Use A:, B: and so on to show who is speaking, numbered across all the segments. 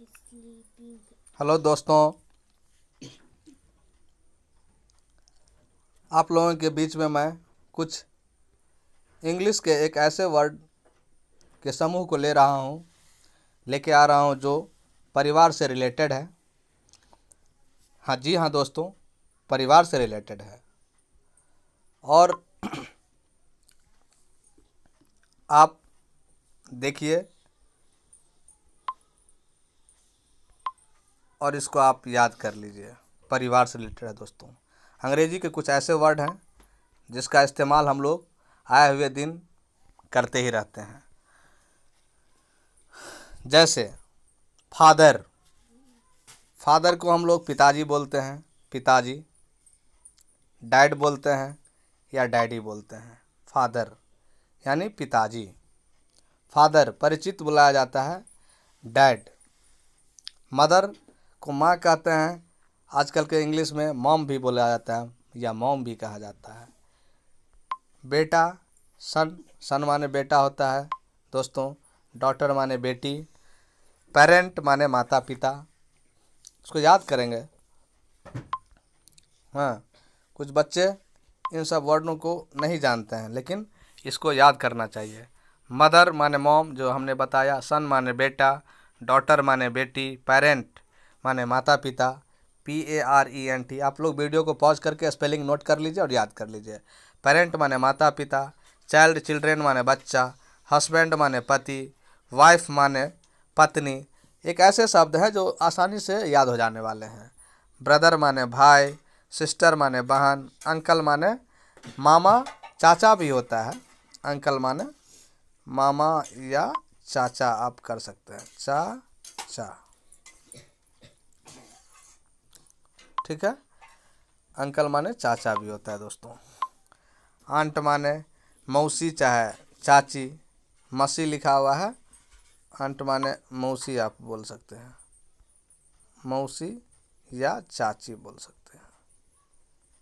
A: Hello दोस्तों, आप लोगों के बीच में मैं कुछ इंग्लिश के एक ऐसे वर्ड के समूह को लेके आ रहा हूँ जो परिवार से रिलेटेड है। हाँ जी हाँ दोस्तों, परिवार से रिलेटेड है। और आप देखिए और इसको आप याद कर लीजिए। परिवार से रिलेटेड है दोस्तों। अंग्रेजी के कुछ ऐसे वर्ड हैं जिसका इस्तेमाल हम लोग आए हुए दिन करते ही रहते हैं। जैसे फादर, फादर को हम लोग पिताजी बोलते हैं, पिताजी। डैड बोलते हैं या डैडी बोलते हैं। फादर यानी पिताजी। फादर परिचित बुलाया जाता है डैड। मदर को माँ कहते हैं, आजकल के इंग्लिश में मॉम भी बोला जाता है या मॉम भी कहा जाता है। बेटा सन, सन माने बेटा होता है दोस्तों। डॉटर माने बेटी। पेरेंट माने माता पिता। इसको याद करेंगे। हाँ, कुछ बच्चे इन सब वर्डों को नहीं जानते हैं, लेकिन इसको याद करना चाहिए। मदर माने मॉम, जो हमने बताया। सन माने बेटा। डॉटर माने बेटी। पेरेंट माने माता पिता। PARENT। आप लोग वीडियो को पॉज करके स्पेलिंग नोट कर लीजिए और याद कर लीजिए। पेरेंट माने माता पिता। चाइल्ड, चिल्ड्रेन माने बच्चा। हस्बैंड माने पति। वाइफ माने पत्नी। एक ऐसे शब्द हैं जो आसानी से याद हो जाने वाले हैं। ब्रदर माने भाई। सिस्टर माने बहन। अंकल माने मामा, चाचा भी होता है। अंकल माने मामा या चाचा आप कर सकते हैं, चाचा। ठीक है, अंकल माने चाचा भी होता है दोस्तों। आंट माने मौसी चाहे चाची। मसी लिखा हुआ है, आंट माने मौसी आप बोल सकते हैं। मौसी या चाची बोल सकते हैं,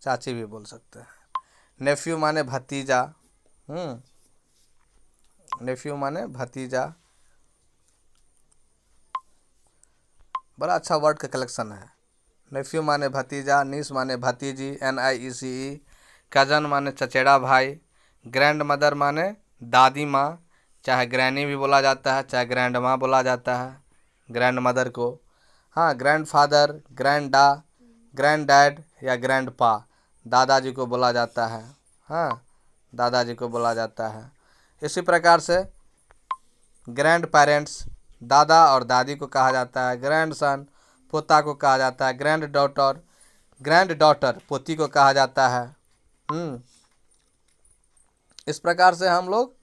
A: चाची भी बोल सकते हैं। नेफ्यू माने भतीजा। नेफ्यू माने भतीजा। बड़ा अच्छा वर्ड का कलेक्शन है। नेफ्यू माने भतीजा। नीस माने भतीजी, NIECE। कज़न माने चचेरा भाई। ग्रैंड मदर माने दादी माँ, चाहे ग्रैनी भी बोला जाता है, चाहे ग्रैंड माँ बोला जाता है ग्रैंड मदर को। हाँ, grand father, grand grand dad या ग्रैंड पा, दादाजी को बोला जाता है। हाँ, दादाजी को बोला जाता है। इसी प्रकार से ग्रैंड पेरेंट्स, दादा और दादी को कहा जाता है। ग्रैंड सन, पोता को कहा जाता है। ग्रैंड डॉटर पोती को कहा जाता है। इस प्रकार से हम लोग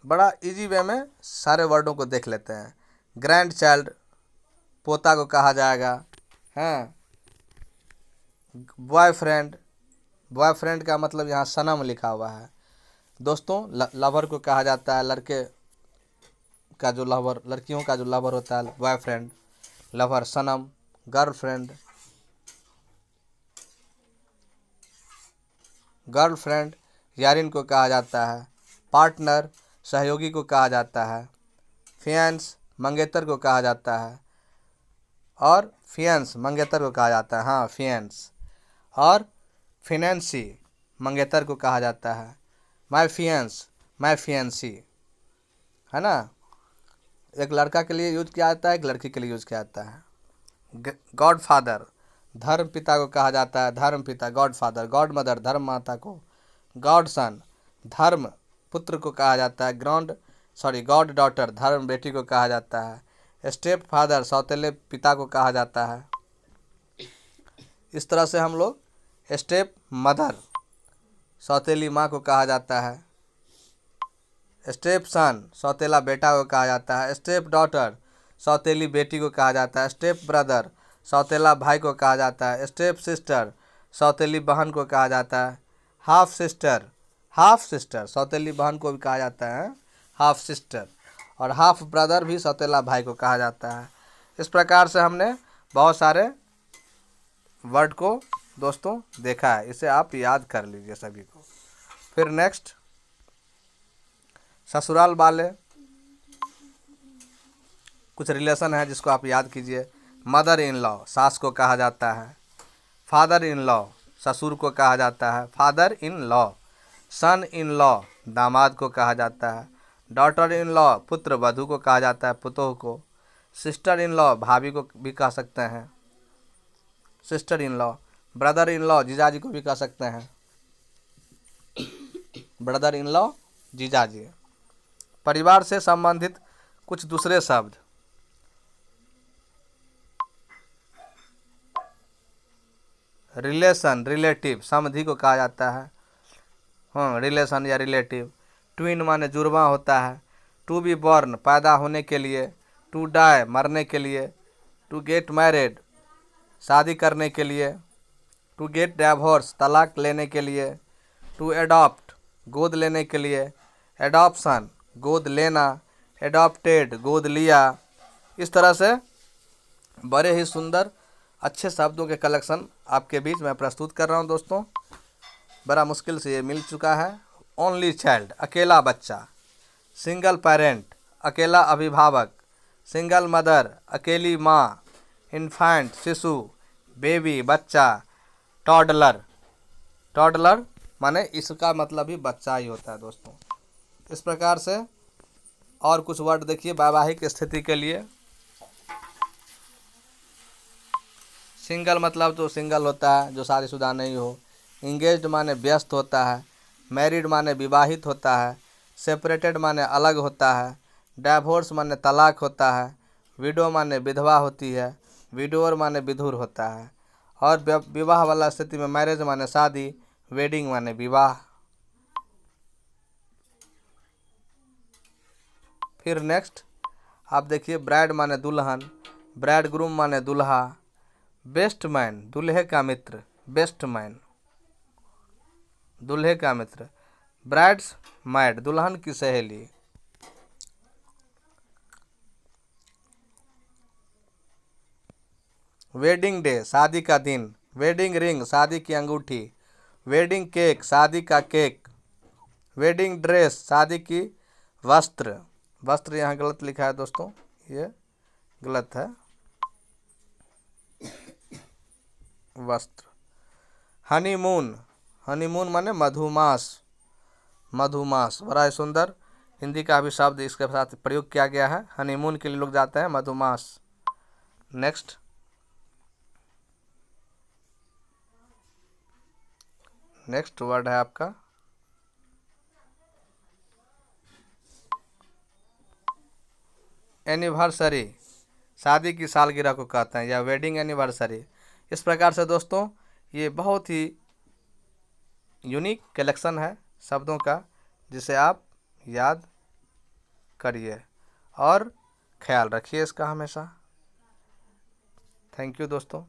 A: बड़ा इजी वे में सारे वर्डों को देख लेते हैं। ग्रैंड चाइल्ड पोता को कहा जाएगा। हाँ, बॉयफ्रेंड, बॉयफ्रेंड का मतलब यहाँ सनम लिखा हुआ है दोस्तों। लवर को कहा जाता है, लड़के का जो लवर, लड़कियों का जो लवर होता है बॉयफ्रेंड, लवर। सनम, गर्लफ्रेंड, गर्लफ्रेंड यारिन को कहा जाता है। पार्टनर सहयोगी को कहा जाता है। फियांस मंगेतर को कहा जाता है। और फियांस मंगेतर को कहा जाता है। हाँ, फियांस। और फिनेंसी मंगेतर को कहा जाता है। माय फियांस, माय फियांसी, है ना। एक लड़का के लिए यूज किया जाता है, एक लड़की के लिए यूज किया जाता है। गॉड फादर धर्म पिता को कहा जाता है, धर्म पिता गॉड फादर। गॉड मदर धर्म माता को। गॉड सन धर्म पुत्र को कहा जाता है। गॉड डॉटर धर्म बेटी को कहा जाता है। स्टेप फादर सौतेले पिता को कहा जाता है। इस तरह से हम लोग स्टेप मदर सौतेली माँ को कहा जाता है। स्टेप सन सौतेला बेटा को कहा जाता है। स्टेप डॉटर सौतेली बेटी को कहा जाता है। स्टेप ब्रदर सौतेला भाई को कहा जाता है। स्टेप सिस्टर सौतेली बहन को कहा जाता है। हाफ सिस्टर सौतेली बहन को भी कहा जाता है हाफ सिस्टर। और हाफ ब्रदर भी सौतेला भाई को कहा जाता है। इस प्रकार से हमने बहुत सारे वर्ड को दोस्तों देखा है, इसे आप याद कर लीजिए सभी को। फिर नेक्स्ट, ससुराल वाले। कुछ रिलेशन है जिसको आप याद कीजिए। मदर इन लॉ सास को कहा जाता है। फादर इन लॉ ससुर को कहा जाता है, father in law. Son in law दामाद को कहा जाता है। डॉटर इन लॉ पुत्र वधू को कहा जाता है, पुतोह को। सिस्टर इन लॉ भाभी को भी कह सकते हैं, sister in law. Brother in law जीजाजी को भी कह सकते हैं, ब्रदर इन लॉ जीजाजी। परिवार से संबंधित कुछ दूसरे शब्द, रिलेशन रिलेटिव समधि को कहा जाता है, हाँ रिलेशन या रिलेटिव। ट्विन माने जुड़वा होता है। टू बी बॉर्न पैदा होने के लिए। टू डाई मरने के लिए। टू गेट मैरिड शादी करने के लिए। टू गेट डिवोर्स तलाक लेने के लिए। टू एडॉप्ट गोद लेने के लिए। एडॉप्शन गोद लेना। एडॉप्टेड गोद लिया। इस तरह से बड़े ही सुंदर अच्छे शब्दों के कलेक्शन आपके बीच में प्रस्तुत कर रहा हूं दोस्तों। बड़ा मुश्किल से ये मिल चुका है। ओनली चाइल्ड अकेला बच्चा। सिंगल पेरेंट अकेला अभिभावक। सिंगल मदर अकेली माँ। इन्फेंट शिशु। बेबी बच्चा। टॉडलर टॉडलर माने इसका मतलब ही बच्चा ही होता है दोस्तों। इस प्रकार से और कुछ वर्ड देखिए वैवाहिक स्थिति के लिए। सिंगल मतलब तो सिंगल होता है जो शादीशुदा नहीं हो। इंगेज्ड माने व्यस्त होता है। मैरिड माने विवाहित होता है। सेपरेटेड माने अलग होता है। डाइवोर्स माने तलाक होता है। विडो माने विधवा होती है। विडोअर माने विधुर होता है। और विवाह वाला स्थिति में मैरिज माने शादी। वेडिंग माने विवाह। फिर नेक्स्ट आप देखिए ब्राइड माने दुल्हन। ब्राइड ग्रूम माने दुल्हा। बेस्ट मैन दूल्हे का मित्र। बेस्ट मैन दूल्हे का मित्र। ब्राइड्स मैड दुल्हन की सहेली। वेडिंग डे शादी का दिन। वेडिंग रिंग शादी की अंगूठी। वेडिंग केक शादी का केक। वेडिंग ड्रेस शादी की वस्त्र। वस्त्र यहाँ गलत लिखा है दोस्तों, ये गलत है, वस्त्र। हनीमून हनीमून माने मधुमास। मधुमास बड़ा ही सुंदर हिंदी का भी शब्द इसके साथ प्रयोग किया गया है। हनीमून के लिए लोग जाते हैं, मधुमास। नेक्स्ट वर्ड है आपका एनिवर्सरी। शादी की सालगिरह को कहते हैं या वेडिंग एनिवर्सरी। इस प्रकार से दोस्तों ये बहुत ही यूनिक कलेक्शन है शब्दों का, जिसे आप याद करिए और ख्याल रखिए इसका हमेशा। थैंक यू दोस्तों।